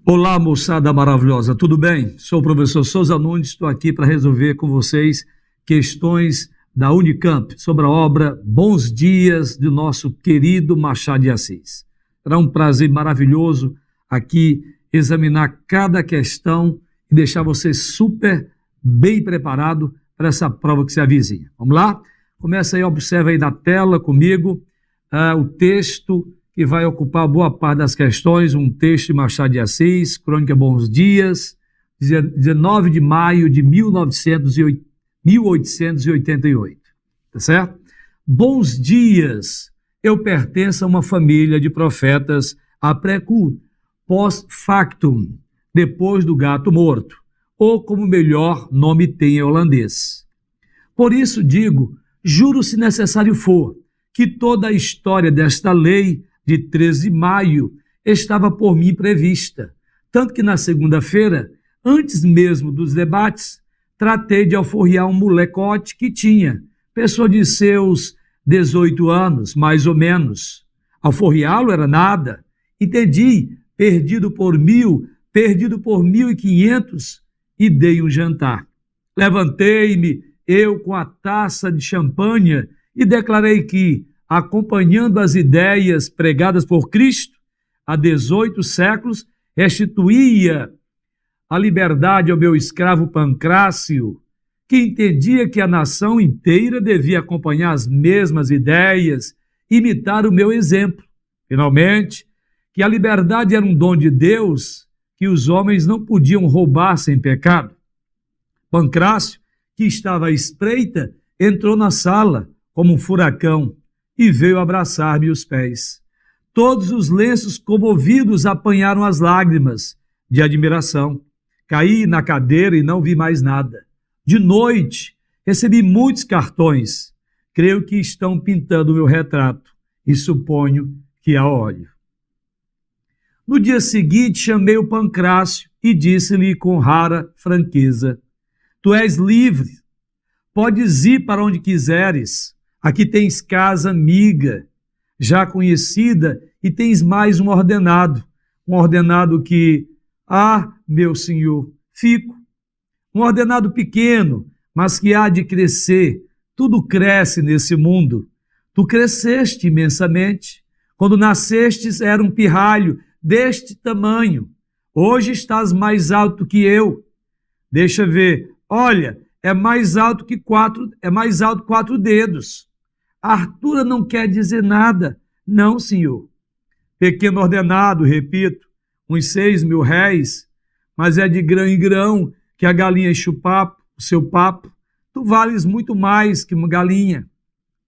Olá, moçada maravilhosa, tudo bem? Sou o professor Souza Nunes, estou aqui para resolver com vocês questões da Unicamp sobre a obra Bons Dias do nosso querido Machado de Assis. Será um prazer maravilhoso aqui examinar cada questão e deixar você super bem preparado para essa prova que se avizinha. Vamos lá? Começa aí, observa aí na tela comigo o texto que vai ocupar boa parte das questões, um texto de Machado de Assis, Crônica Bons Dias, 19 de maio de 1888, tá certo? Bons dias, eu pertenço a uma família de profetas a pré-culto, post-factum, depois do gato morto, ou como melhor nome tem em holandês. Por isso digo, juro se necessário for, que toda a história desta lei de 13 de maio estava por mim prevista, tanto que na segunda-feira, antes mesmo dos debates, tratei de alforriar um molecote que tinha, pessoa de seus 18 anos, mais ou menos. Alforriá-lo era nada, entendi, perdido por 1.500, e dei um jantar. Levantei-me, eu com a taça de champanhe, e declarei que, acompanhando as ideias pregadas por Cristo há 18 séculos, restituía a liberdade ao meu escravo Pancrácio, que entendia que a nação inteira devia acompanhar as mesmas ideias, imitar o meu exemplo. Finalmente, que a liberdade era um dom de Deus, que os homens não podiam roubar sem pecado. Pancrácio, que estava à espreita, entrou na sala como um furacão e veio abraçar-me os pés. Todos os lenços comovidos apanharam as lágrimas de admiração. Caí na cadeira e não vi mais nada. De noite, recebi muitos cartões. Creio que estão pintando o meu retrato e suponho que a óleo. No dia seguinte, chamei o Pancrácio e disse-lhe com rara franqueza: Tu és livre, podes ir para onde quiseres. Aqui tens casa amiga, já conhecida, e tens mais um ordenado que, meu senhor, fico. Um ordenado pequeno, mas que há de crescer. Tudo cresce nesse mundo. Tu cresceste imensamente. Quando nascestes era um pirralho deste tamanho. Hoje estás mais alto que eu. Deixa ver. Olha, é mais alto 4 dedos. A altura não quer dizer nada. Não, senhor. Pequeno ordenado, repito, uns 6.000 réis, mas é de grão em grão que a galinha enche o seu papo. Tu vales muito mais que uma galinha.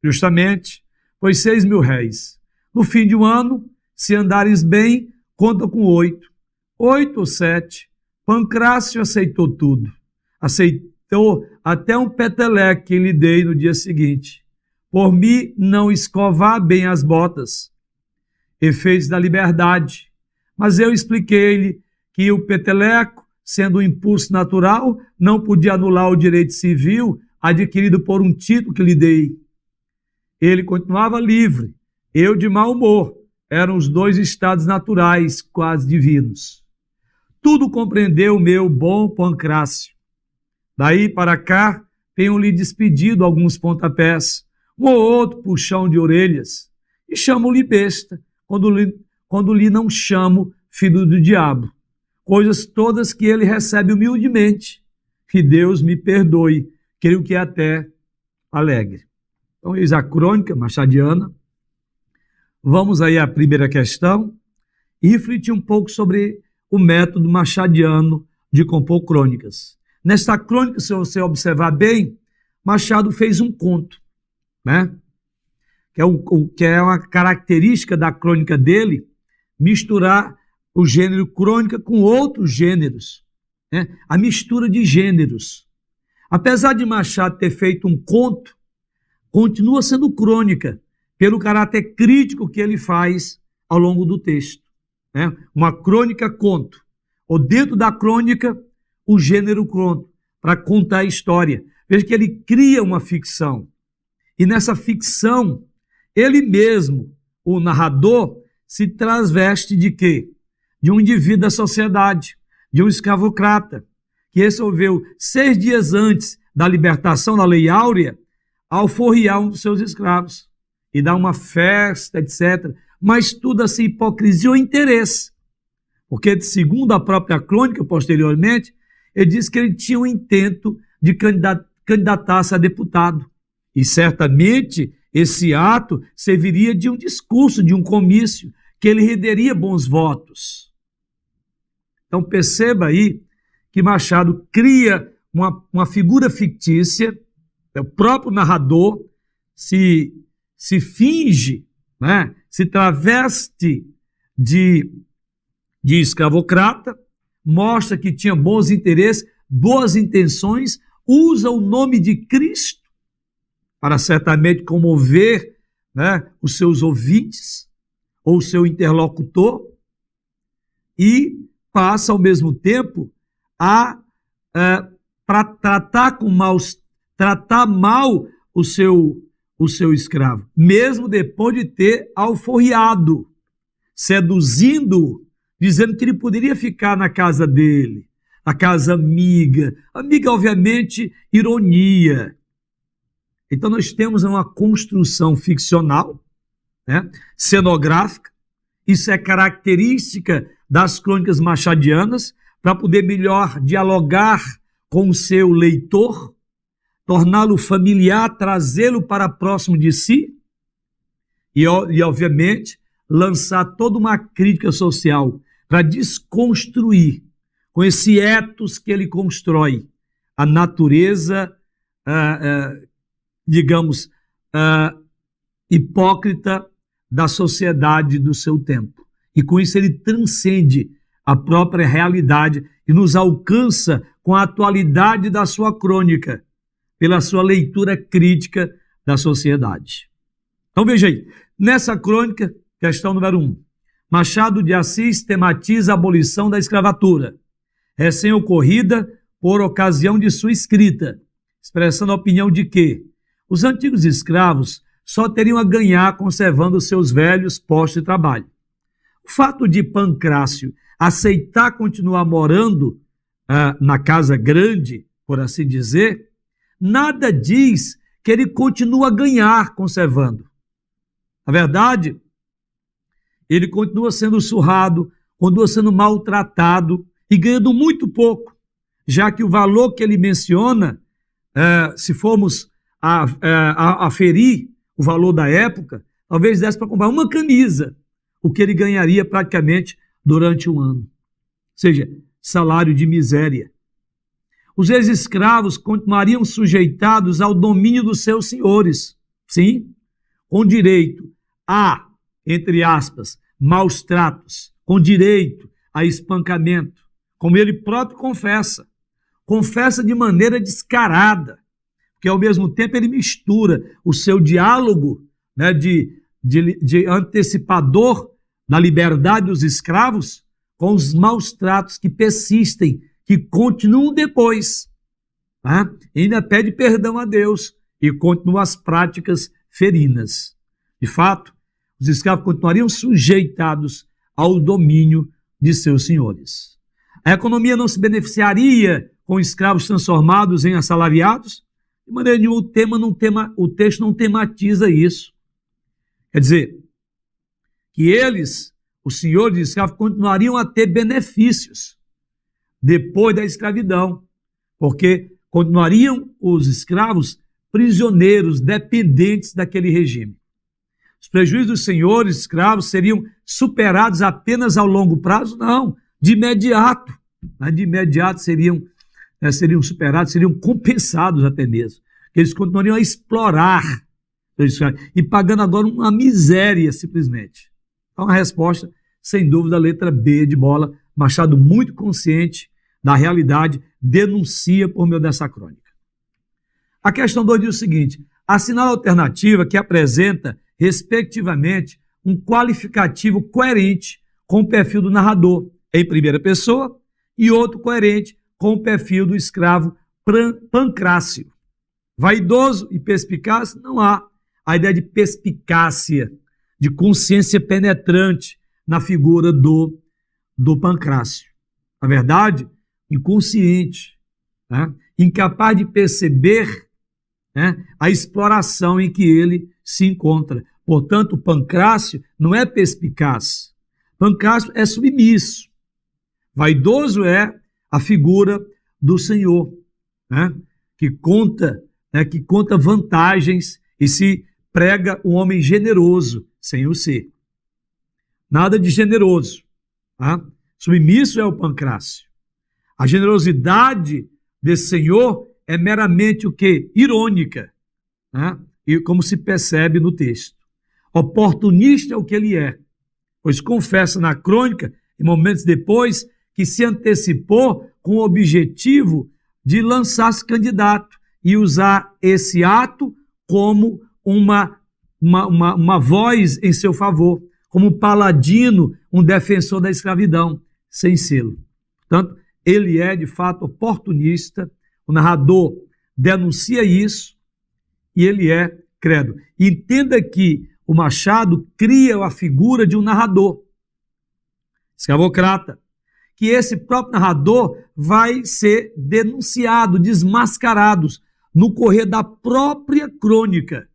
Justamente, pois 6.000 réis. No fim de um ano, se andares bem, conta com 8. 8 ou 7. Pancrácio aceitou tudo. Aceitou até um peteleque que lhe dei no dia seguinte. Por mim não escovar bem as botas. Efeitos da liberdade. Mas eu expliquei-lhe que o peteleco, sendo um impulso natural, não podia anular o direito civil adquirido por um título que lhe dei. Ele continuava livre, eu de mau humor. Eram os dois estados naturais, quase divinos. Tudo compreendeu meu bom Pancrácio. Daí para cá, tenho-lhe despedido alguns pontapés, um ou outro puxão de orelhas, e chamo-lhe besta, quando lhe não chamo filho do diabo. Coisas todas que ele recebe humildemente. Que Deus me perdoe, creio que é até alegre. Então, eis a crônica machadiana. Vamos aí à primeira questão e refletir um pouco sobre o método machadiano de compor crônicas. Nesta crônica, se você observar bem, Machado fez um conto, né? Que é uma característica da crônica dele, misturar o gênero crônica com outros gêneros, né? A mistura de gêneros. Apesar de Machado ter feito um conto, continua sendo crônica, pelo caráter crítico que ele faz ao longo do texto, né? Uma crônica-conto, ou dentro da crônica, o gênero conto, para contar a história. Veja que ele cria uma ficção, e nessa ficção, ele mesmo, o narrador, se transveste de quê? de um indivíduo da sociedade, de um escravocrata, que resolveu, 6 dias antes da libertação da Lei Áurea, alforriar um dos seus escravos e dar uma festa, etc. Mas tudo assim, hipocrisia ou interesse. Porque, segundo a própria crônica, posteriormente, ele disse que ele tinha um intento de candidatar-se a deputado. E certamente esse ato serviria de um discurso, de um comício, que ele renderia bons votos. Então perceba aí que Machado cria uma figura fictícia, o próprio narrador se finge, né, se traveste de escravocrata, mostra que tinha bons interesses, boas intenções, usa o nome de Cristo para certamente comover, né, os seus ouvintes ou o seu interlocutor, e passa ao mesmo tempo a tratar mal o seu escravo, mesmo depois de ter alforriado, seduzindo, dizendo que ele poderia ficar na casa dele, a casa amiga, obviamente, ironia. Então nós temos uma construção ficcional, né, cenográfica, isso é característica das crônicas machadianas, para poder melhor dialogar com o seu leitor, torná-lo familiar, trazê-lo para próximo de si e, obviamente, lançar toda uma crítica social para desconstruir, com esse ethos que ele constrói, a natureza, digamos, hipócrita da sociedade do seu tempo. E com isso ele transcende a própria realidade e nos alcança com a atualidade da sua crônica, pela sua leitura crítica da sociedade. Então veja aí, nessa crônica, questão número 1, Machado de Assis tematiza a abolição da escravatura, recém-ocorrida por ocasião de sua escrita, expressando a opinião de que os antigos escravos só teriam a ganhar conservando seus velhos postos de trabalho. O fato de Pancrácio aceitar continuar morando na casa grande, por assim dizer, nada diz que ele continua a ganhar conservando. Na verdade, ele continua sendo surrado, continua sendo maltratado e ganhando muito pouco, já que o valor que ele menciona, se formos aferir o valor da época, talvez desse para comprar uma camisa, o que ele ganharia praticamente durante um ano. Ou seja, salário de miséria. Os ex-escravos continuariam sujeitados ao domínio dos seus senhores, sim, com direito a, entre aspas, maus tratos, com direito a espancamento, como ele próprio confessa de maneira descarada, porque ao mesmo tempo ele mistura o seu diálogo, né, de antecipador da liberdade dos escravos com os maus tratos que persistem, que continuam depois. Tá? E ainda pede perdão a Deus e continua as práticas ferinas. De fato, os escravos continuariam sujeitados ao domínio de seus senhores. A economia não se beneficiaria com escravos transformados em assalariados? De maneira nenhuma, o texto não tematiza isso. Quer dizer, que eles, os senhores de escravos, continuariam a ter benefícios depois da escravidão, porque continuariam os escravos prisioneiros, dependentes daquele regime. Os prejuízos dos senhores escravos seriam superados apenas ao longo prazo? Não, de imediato. De imediato seriam superados, seriam compensados até mesmo. Eles continuariam a explorar e pagando agora uma miséria, simplesmente. Então, a resposta, sem dúvida, a letra B de bola. Machado, muito consciente da realidade, denuncia por meio dessa crônica. A questão 2 diz o seguinte: assinala a alternativa que apresenta, respectivamente, um qualificativo coerente com o perfil do narrador, em primeira pessoa, e outro coerente com o perfil do escravo Pancrácio. Vaidoso e perspicaz não há. A ideia de perspicácia, de consciência penetrante na figura do do Pancrácio. Na verdade, inconsciente, né? Incapaz de perceber, né, a exploração em que ele se encontra. Portanto, o Pancrácio não é perspicaz. Pancrácio é submisso. Vaidoso é a figura do Senhor, né, que conta vantagens e se prega um homem generoso sem o ser. Nada de generoso. Tá? Submisso é o Pancrácio. A generosidade desse Senhor é meramente o quê? Irônica, né? E como se percebe no texto. Oportunista é o que ele é, pois confessa na crônica, em momentos depois, que se antecipou com o objetivo de lançar-se candidato e usar esse ato como uma voz em seu favor, como paladino, um defensor da escravidão, sem selo. Portanto, ele é, de fato, oportunista, o narrador denuncia isso e ele é crédulo. Entenda que o Machado cria a figura de um narrador, escravocrata, que esse próprio narrador vai ser denunciado, desmascarado no correr da própria crônica.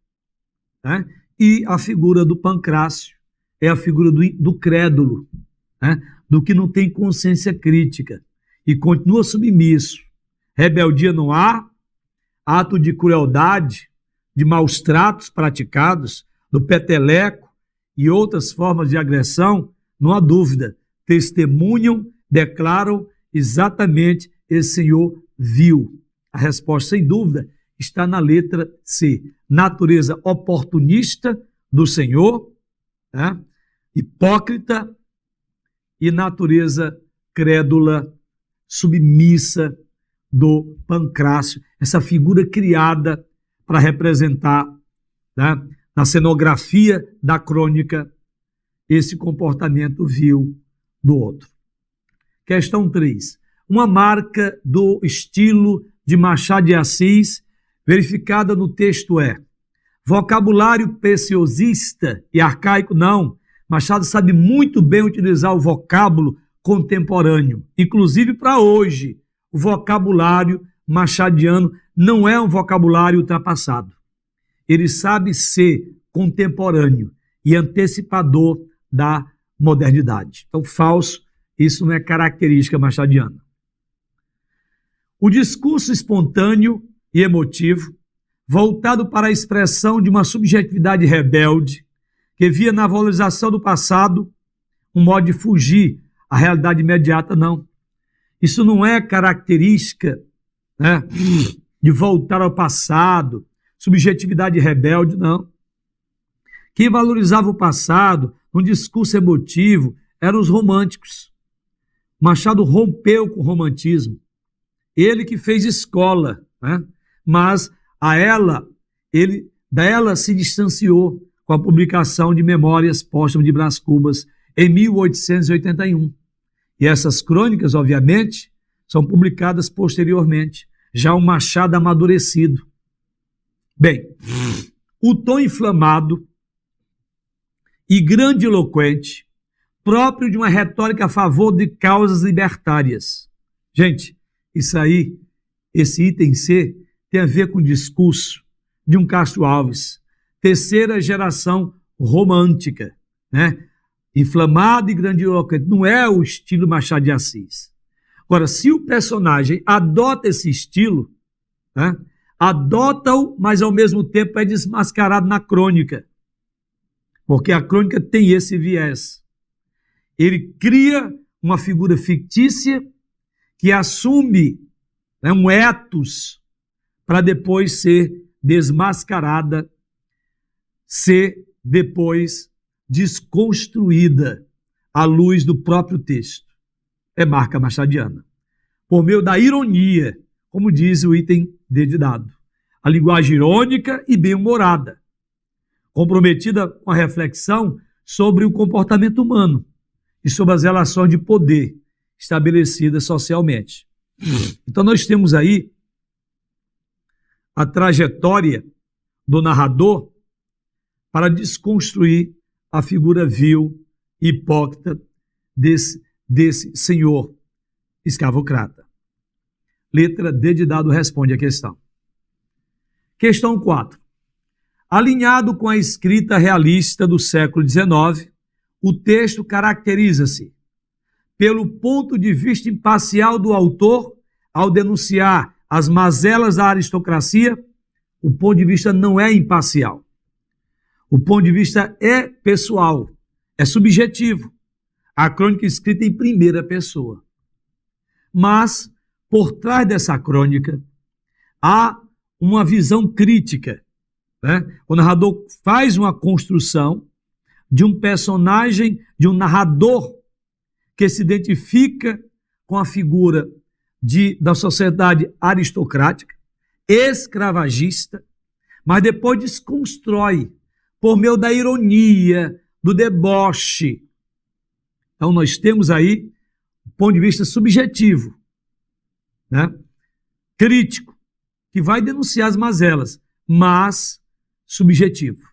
Né? E a figura do Pancrácio é a figura do crédulo, né? Do que não tem consciência crítica e continua submisso. Rebeldia não há, ato de crueldade, de maus tratos praticados, do peteleco e outras formas de agressão, não há dúvida, testemunham, declaram exatamente esse Senhor viu. A resposta, sem dúvida, está na letra C. Natureza oportunista do Senhor, né? Hipócrita, e natureza crédula, submissa do Pancrácio, essa figura criada para representar, né, na cenografia da crônica, esse comportamento vil do outro. Questão 3. Uma marca do estilo de Machado de Assis, verificada no texto é: vocabulário preciosista e arcaico, não. Machado sabe muito bem utilizar o vocábulo contemporâneo, inclusive para hoje. O vocabulário machadiano não é um vocabulário ultrapassado. Ele sabe ser contemporâneo e antecipador da modernidade. Então, falso, isso não é característica machadiana. O discurso espontâneo e emotivo, voltado para a expressão de uma subjetividade rebelde, que via na valorização do passado um modo de fugir à realidade imediata, não. Isso não é característica, né, de voltar ao passado, subjetividade rebelde, não. Quem valorizava o passado, num discurso emotivo, eram os românticos. Machado rompeu com o romantismo. Ele que fez escola, né? Mas da ela se distanciou com a publicação de Memórias Póstumas de Brás Cubas em 1881. E essas crônicas, obviamente, são publicadas posteriormente, já um Machado amadurecido. Bem, o tom inflamado e grandiloquente, próprio de uma retórica a favor de causas libertárias. Gente, isso aí, esse item C, tem a ver com o discurso de um Castro Alves, terceira geração romântica, né? Inflamado e grandiloquente, não é o estilo Machado de Assis. Agora, se o personagem adota esse estilo, né, adota-o, mas ao mesmo tempo é desmascarado na crônica, porque a crônica tem esse viés. Ele cria uma figura fictícia que assume, né, um ethos para depois ser desmascarada, ser depois desconstruída à luz do próprio texto. É marca machadiana. Por meio da ironia, como diz o item D de dado. A linguagem irônica e bem-humorada, comprometida com a reflexão sobre o comportamento humano e sobre as relações de poder estabelecidas socialmente. Então nós temos aí a trajetória do narrador para desconstruir a figura vil, hipócrita desse senhor escravocrata. Letra D de dado responde a questão. Questão 4. Alinhado com a escrita realista do século XIX, o texto caracteriza-se pelo ponto de vista imparcial do autor ao denunciar as mazelas da aristocracia. O ponto de vista não é imparcial. O ponto de vista é pessoal, é subjetivo. A crônica é escrita em primeira pessoa. Mas, por trás dessa crônica, há uma visão crítica, né? O narrador faz uma construção de um personagem, de um narrador que se identifica com a figura da sociedade aristocrática, escravagista, mas depois desconstrói por meio da ironia, do deboche. Então nós temos aí um ponto de vista subjetivo, né? Crítico, que vai denunciar as mazelas, mas subjetivo.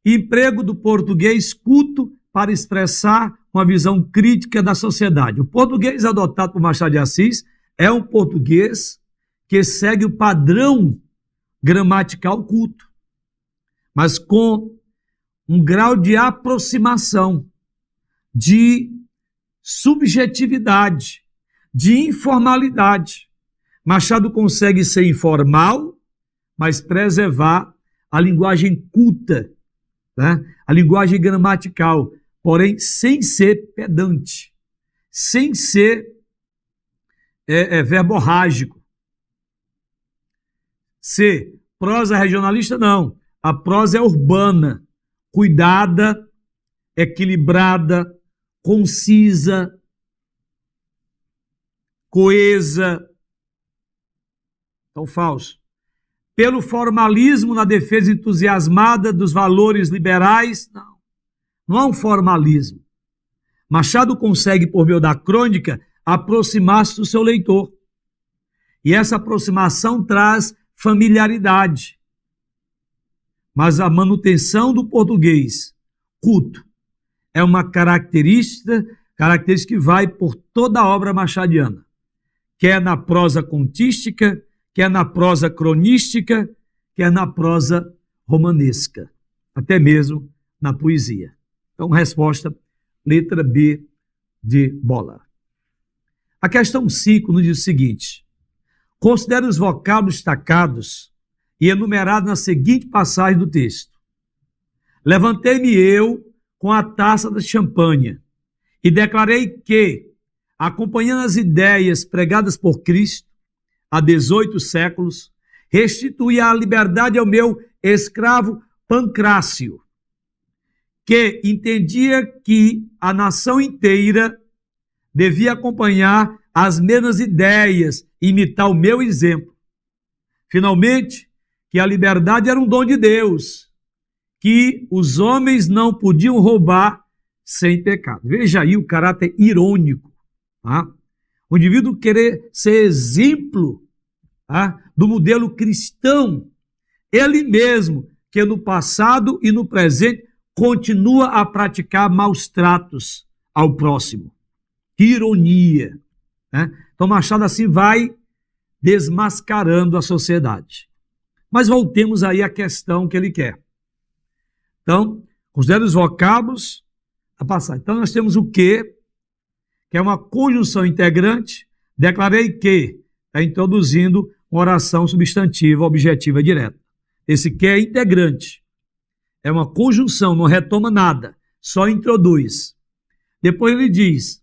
Emprego do português culto para expressar uma visão crítica da sociedade. O português adotado por Machado de Assis é um português que segue o padrão gramatical culto, mas com um grau de aproximação, de subjetividade, de informalidade. Machado consegue ser informal, mas preservar a linguagem culta, né? A linguagem gramatical, porém sem ser pedante, sem ser verborrágico. C, prosa regionalista, não. A prosa é urbana, cuidada, equilibrada, concisa, coesa. Então, falso. Pelo formalismo na defesa entusiasmada dos valores liberais, não há um formalismo. Machado consegue, por meio da crônica, aproximar-se do seu leitor. E essa aproximação traz familiaridade. Mas a manutenção do português culto é uma característica que vai por toda a obra machadiana, quer na prosa contística, quer na prosa cronística, quer na prosa romanesca, até mesmo na poesia. Então, resposta, letra B de bola. A questão 5 nos diz o seguinte: considere os vocábulos destacados e enumerados na seguinte passagem do texto. Levantei-me eu com a taça da champanha e declarei que, acompanhando as ideias pregadas por Cristo há 18 séculos, restituía a liberdade ao meu escravo Pancrácio, que entendia que a nação inteira devia acompanhar as mesmas ideias e imitar o meu exemplo. Finalmente, que a liberdade era um dom de Deus, que os homens não podiam roubar sem pecado. Veja aí o caráter irônico, tá? O indivíduo querer ser exemplo, tá, do modelo cristão, ele mesmo, que no passado e no presente continua a praticar maus tratos ao próximo. Que ironia, né? Então Machado assim vai desmascarando a sociedade. Mas voltemos aí à questão que ele quer. Então, considere os vocábulos a passar. Então nós temos o que é uma conjunção integrante. Declarei que está introduzindo uma oração substantiva, objetiva direta. Esse que é integrante. É uma conjunção, não retoma nada, só introduz. Depois ele diz,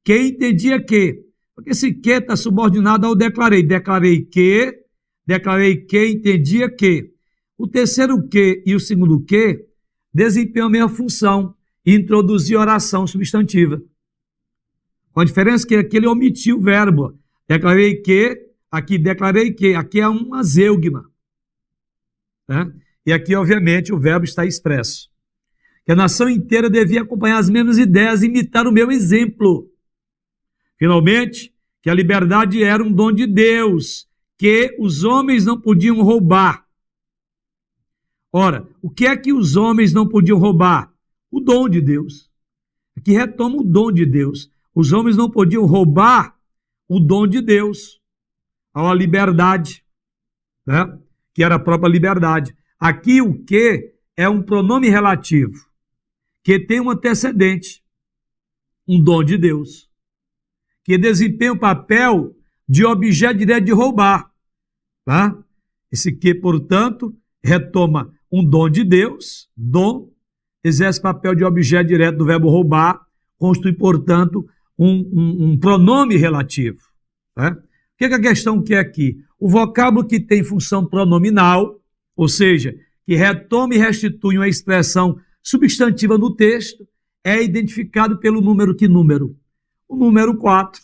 que entendia que, porque esse que está subordinado ao declarei. Declarei que, entendia que. O terceiro que e o segundo que desempenham a mesma função, introduzir oração substantiva. Com a diferença que aqui ele omitiu o verbo. Declarei que, aqui é uma zeugma. Né? E aqui, obviamente, o verbo está expresso. Que a nação inteira devia acompanhar as mesmas ideias e imitar o meu exemplo. Finalmente, que a liberdade era um dom de Deus, que os homens não podiam roubar. Ora, o que é que os homens não podiam roubar? O dom de Deus. que retoma o dom de Deus. Os homens não podiam roubar o dom de Deus, a liberdade, né? Que era a própria liberdade. Aqui o que é um pronome relativo, que tem um antecedente, um dom de Deus, que desempenha o papel de objeto direto de roubar. Tá? Esse que, portanto, retoma um dom de Deus, dom, exerce papel de objeto direto do verbo roubar, constitui, portanto, um pronome relativo. Tá? O que é a questão que é aqui? O vocábulo que tem função pronominal, ou seja, que retoma e restitui uma expressão substantiva no texto, é identificado pelo número. Que número? O número 4.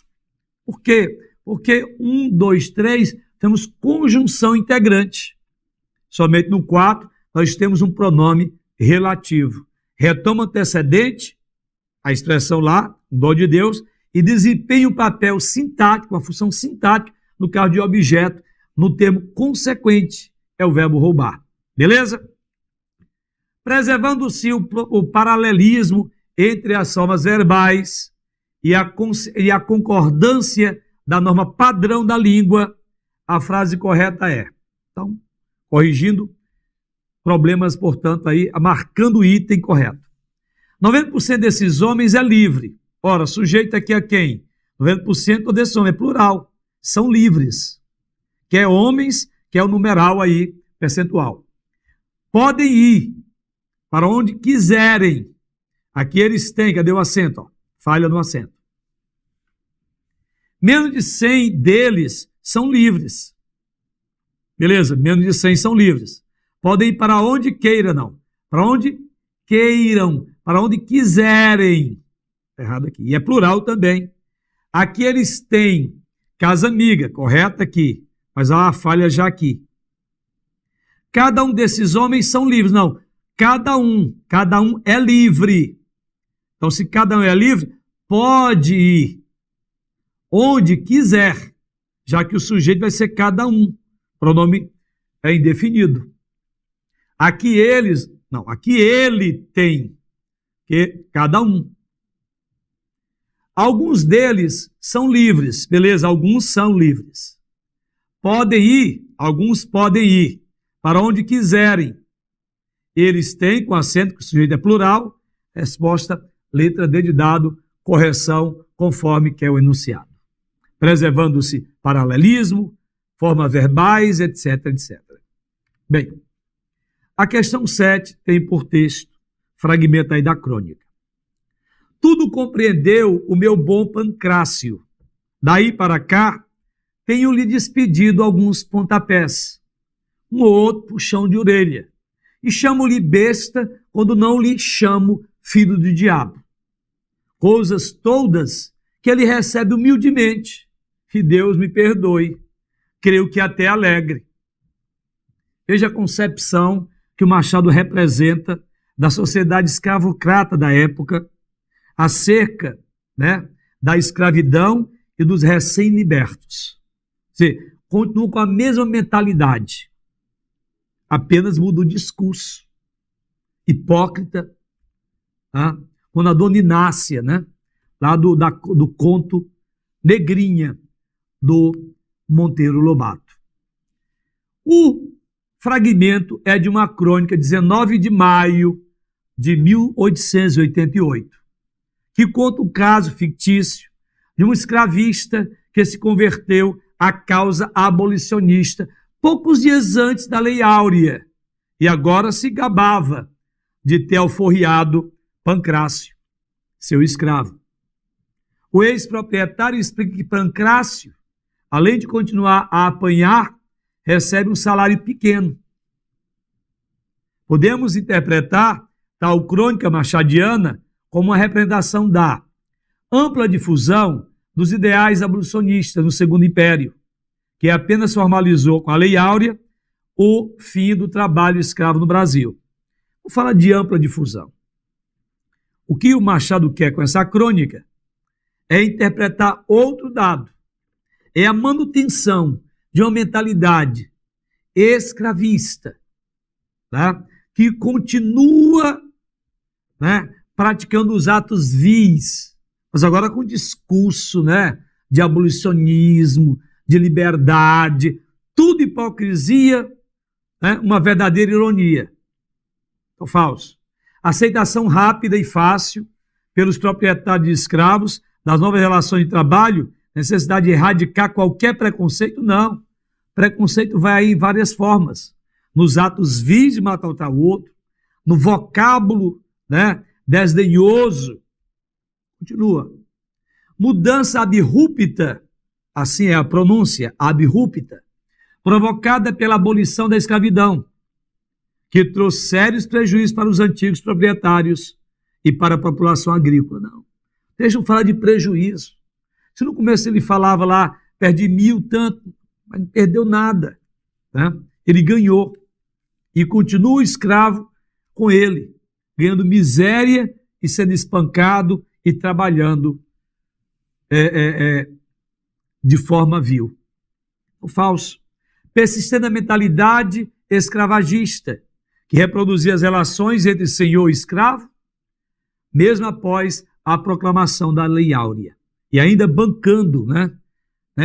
Por quê? Porque 1, 2, 3, temos conjunção integrante. Somente no 4, nós temos um pronome relativo. Retoma antecedente, a expressão lá, o dom de Deus, e desempenha o papel sintático, a função sintática, no caso de objeto, no termo consequente, é o verbo roubar. Beleza? Preservando-se o paralelismo entre as formas verbais e a concordância da norma padrão da língua, a frase correta é. Então, corrigindo problemas, portanto, aí, marcando o item correto. 90% desses homens é livre. Ora, sujeito aqui a quem? 90% desses homens é plural. São livres. Quer homens, quer o numeral aí, percentual. Podem ir para onde quiserem. Aqui eles têm, cadê o acento? Ó, falha no acento. Menos de 100 deles são livres. Beleza? Menos de 100 são livres. Podem ir para onde queiram, não. Para onde queiram, para onde quiserem. Errado aqui. E é plural também. Aqui eles têm casa amiga, correto aqui. Mas há uma falha já aqui. Cada um desses homens são livres. Não, cada um é livre. Então, se cada um é livre, pode ir onde quiser, já que o sujeito vai ser cada um. O pronome é indefinido. Aqui ele tem, que cada um. Alguns deles são livres, beleza? Alguns são livres. Podem ir, alguns podem ir, para onde quiserem. Eles têm, com acento, que o sujeito é plural, resposta, letra D de dado, correção, conforme que é o enunciado. Preservando-se paralelismo, formas verbais, etc, etc. Bem, a questão 7 tem por texto, fragmento aí da crônica. Tudo compreendeu o meu bom Pancrácio. Daí para cá, tenho-lhe despedido alguns pontapés, um ou outro puxão de orelha, e chamo-lhe besta quando não lhe chamo filho do diabo. Coisas todas que ele recebe humildemente, que Deus me perdoe, creio que até alegre. Veja a concepção que o Machado representa da sociedade escravocrata da época, acerca, né, da escravidão e dos recém-libertos. Você continua com a mesma mentalidade, apenas muda o discurso. Hipócrita, tá? Quando a dona Inácia, né, lá do conto Negrinha, do Monteiro Lobato. O fragmento é de uma crônica, 19 de maio de 1888, que conta o caso fictício de um escravista que se converteu à causa abolicionista poucos dias antes da Lei Áurea e agora se gabava de ter alforriado Pancrácio, seu escravo. O ex-proprietário explica que Pancrácio, além de continuar a apanhar, recebe um salário pequeno. Podemos interpretar tal crônica machadiana como uma representação da ampla difusão dos ideais abolicionistas no Segundo Império, que apenas formalizou com a Lei Áurea o fim do trabalho escravo no Brasil. Vou falar de ampla difusão. O que o Machado quer com essa crônica é interpretar outro dado, é a manutenção de uma mentalidade escravista, tá? Que continua, né, praticando os atos vis, mas agora com discurso, né, de abolicionismo, de liberdade, tudo hipocrisia, né, uma verdadeira ironia. Então, falso. Aceitação rápida e fácil pelos proprietários de escravos das novas relações de trabalho, necessidade de erradicar qualquer preconceito, não. Preconceito vai aí em várias formas. Nos atos vis de maltratar o outro, no vocábulo, né, desdenhoso. Continua. Mudança abrupta, assim é a pronúncia, abrupta, provocada pela abolição da escravidão, que trouxe sérios prejuízos para os antigos proprietários e para a população agrícola. Não. Deixa eu falar de prejuízo. Se no começo ele falava lá, perdi 1.000 tanto, mas não perdeu nada. Né? Ele ganhou e continua escravo com ele, ganhando miséria e sendo espancado e trabalhando de forma vil. O falso. Persistente na mentalidade escravagista, que reproduzia as relações entre senhor e escravo, mesmo após a proclamação da Lei Áurea. E ainda bancando,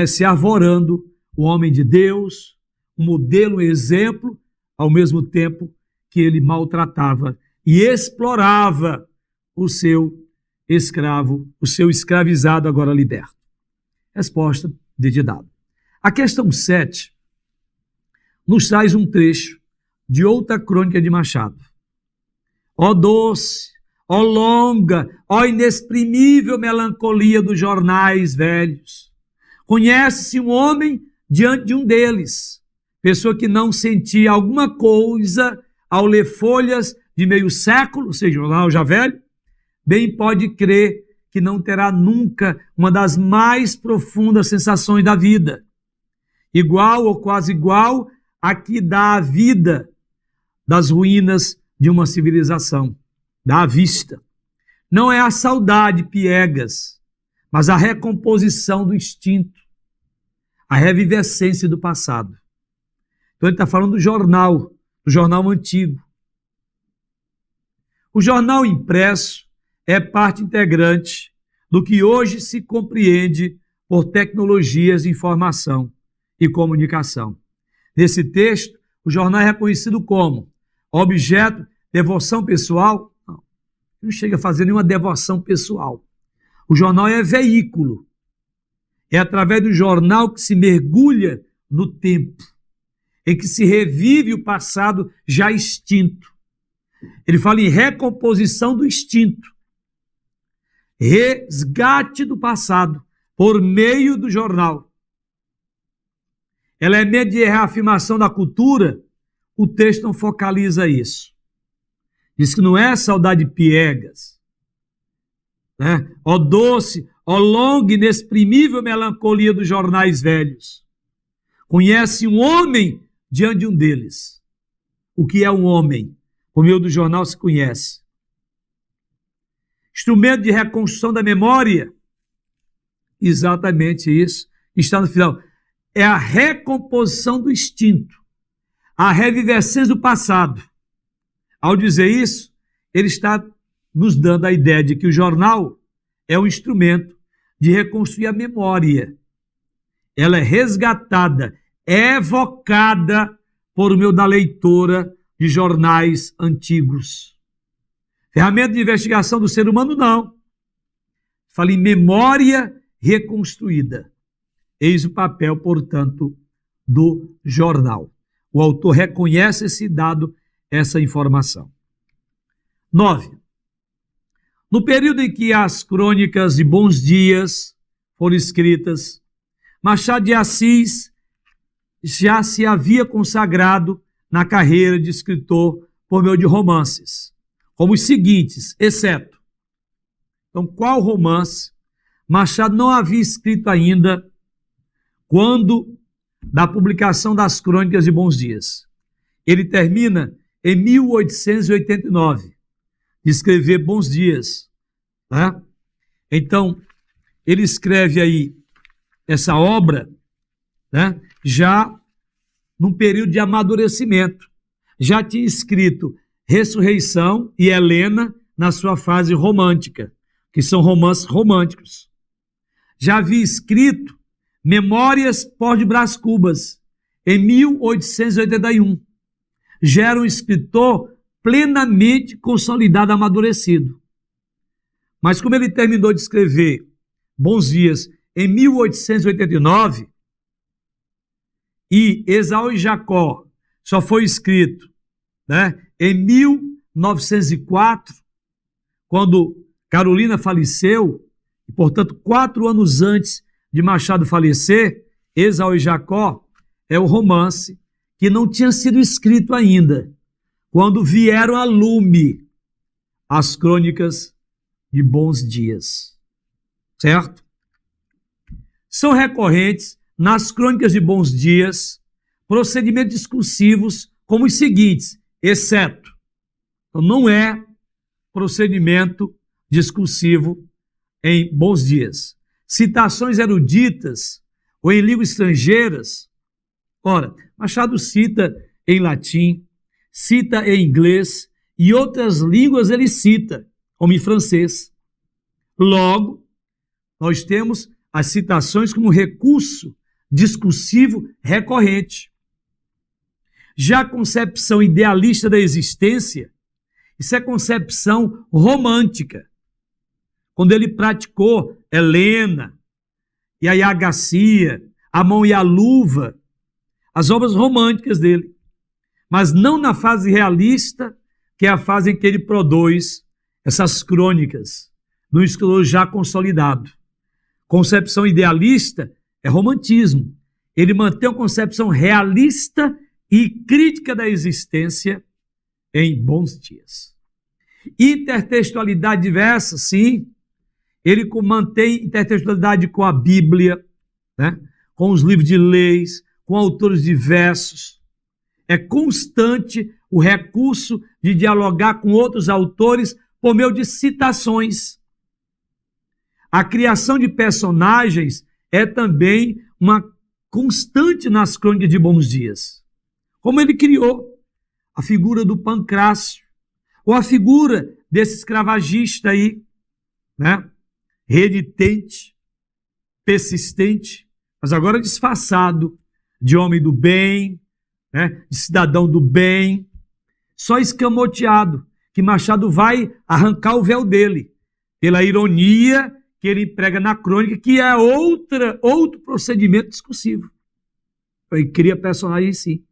se arvorando o homem de Deus, um modelo, um exemplo, ao mesmo tempo que ele maltratava e explorava o seu escravo, o seu escravizado agora liberto. Resposta de dado. A questão 7 nos traz um trecho de outra crônica de Machado. Ó doce, ó longa, ó inexprimível melancolia dos jornais velhos. Conhece-se um homem diante de um deles, pessoa que não sentia alguma coisa ao ler folhas de meio século, ou seja, jornal já velho, bem pode crer que não terá nunca uma das mais profundas sensações da vida, igual ou quase igual a que dá a vida das ruínas de uma civilização, dá à vista. Não é a saudade piegas, mas a recomposição do instinto, a revivescência do passado. Então ele está falando do jornal antigo. O jornal impresso é parte integrante do que hoje se compreende por tecnologias de informação e comunicação. Nesse texto, o jornal é reconhecido como objeto, devoção pessoal. Não chega a fazer nenhuma devoção pessoal. O jornal é veículo. É através do jornal que se mergulha no tempo, em que se revive o passado já extinto. Ele fala em recomposição do instinto, resgate do passado por meio do jornal. Elemento de reafirmação da cultura, o texto não focaliza isso. Diz que não é saudade piegas, né? Ó doce, ó longa, inexprimível melancolia dos jornais velhos. Conhece um homem diante de um deles. O que é um homem? Por meio do jornal se conhece. Instrumento de reconstrução da memória. Exatamente isso. Está no final. É a recomposição do instinto. A revivescência do passado. Ao dizer isso, ele está nos dando a ideia de que o jornal é um instrumento de reconstruir a memória. Ela é resgatada, evocada por meio da leitura de jornais antigos. Ferramenta de investigação do ser humano, não. Fala em memória reconstruída. Eis o papel, portanto, do jornal. O autor reconhece esse dado, essa informação. 9. No período em que as crônicas de Bons Dias foram escritas, Machado de Assis já se havia consagrado na carreira de escritor por meio de romances, como os seguintes, exceto. Então, qual romance Machado não havia escrito ainda quando da publicação das Crônicas de Bons Dias? Ele termina em 1889 de escrever Bons Dias, né? Então, ele escreve aí essa obra, né, já num período de amadurecimento. Já tinha escrito Ressurreição e Helena na sua fase romântica, que são romances românticos. Já havia escrito Memórias Pós de Brás Cubas, em 1881. Já era um escritor plenamente consolidado, amadurecido. Mas como ele terminou de escrever Bons Dias em 1889, e Esaú e Jacó só foi escrito, em 1904, quando Carolina faleceu, e portanto 4 anos antes de Machado falecer, Esaú e Jacó é o romance que não tinha sido escrito ainda, quando vieram a lume as crônicas de Bons Dias, certo? São recorrentes nas crônicas de Bons Dias procedimentos discursivos como os seguintes, exceto, então não é procedimento discursivo em Bons Dias. Citações eruditas ou em línguas estrangeiras. Ora, Machado cita em latim, cita em inglês e outras línguas ele cita, como em francês. Logo, nós temos as citações como recurso discursivo recorrente. Já a concepção idealista da existência, isso é concepção romântica. Quando ele praticou Helena, e a Agacia, A Mão e a Luva, as obras românticas dele. Mas não na fase realista, que é a fase em que ele produz essas crônicas, num escritor já consolidado. Concepção idealista é romantismo. Ele mantém uma concepção realista e crítica da existência em Bons Dias. Intertextualidade diversa, sim. Ele mantém intertextualidade com a Bíblia, com os livros de leis, com autores diversos. É constante o recurso de dialogar com outros autores por meio de citações. A criação de personagens é também uma constante nas crônicas de Bons Dias. Como ele criou a figura do Pancrácio, ou a figura desse escravagista aí, renitente, persistente, mas agora disfarçado de homem do bem, de cidadão do bem, só escamoteado, que Machado vai arrancar o véu dele, pela ironia que ele emprega na crônica, que é outro procedimento discursivo. Ele cria personagem em si.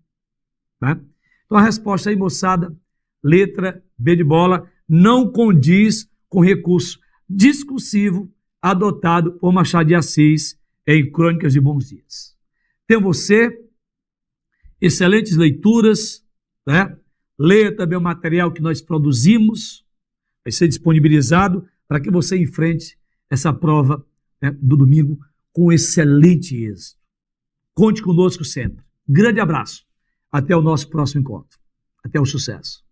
Então a resposta aí, moçada, letra B de bola, não condiz com o recurso discursivo adotado por Machado de Assis em Crônicas de Bons Dias. Tem você, excelentes leituras, leia também o material que nós produzimos, vai ser disponibilizado para que você enfrente essa prova do domingo com excelente êxito. Conte conosco sempre. Grande abraço. Até o nosso próximo encontro. Até o sucesso.